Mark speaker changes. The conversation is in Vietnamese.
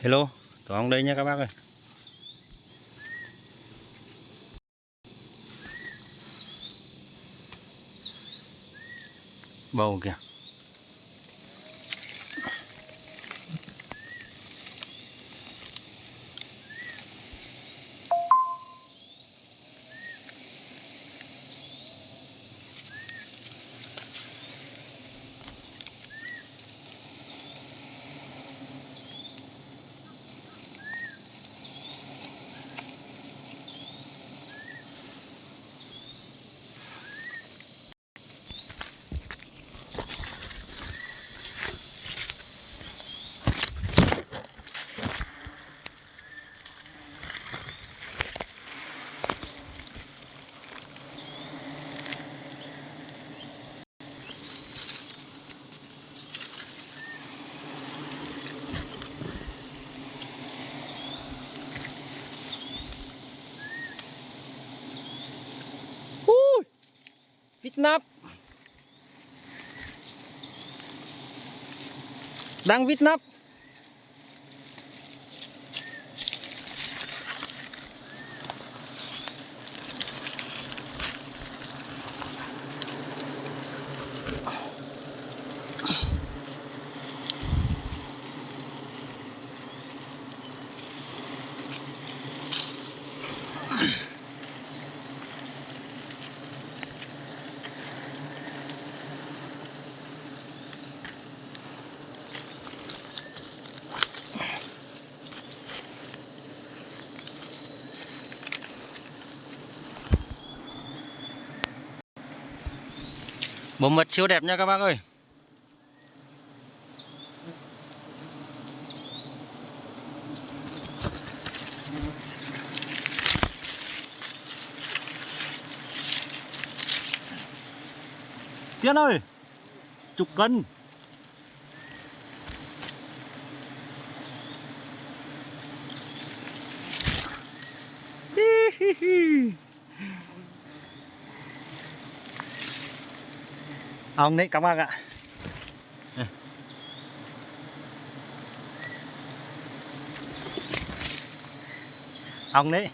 Speaker 1: Hello, Tuấn Ông đây nha các bác ơi. Bầu kìa. Vít nắp. Đang vít nắp. Bộ mật siêu đẹp nha các bác ơi. Tiên ơi, chục cân. Ông đấy các bác ạ. Ông đấy.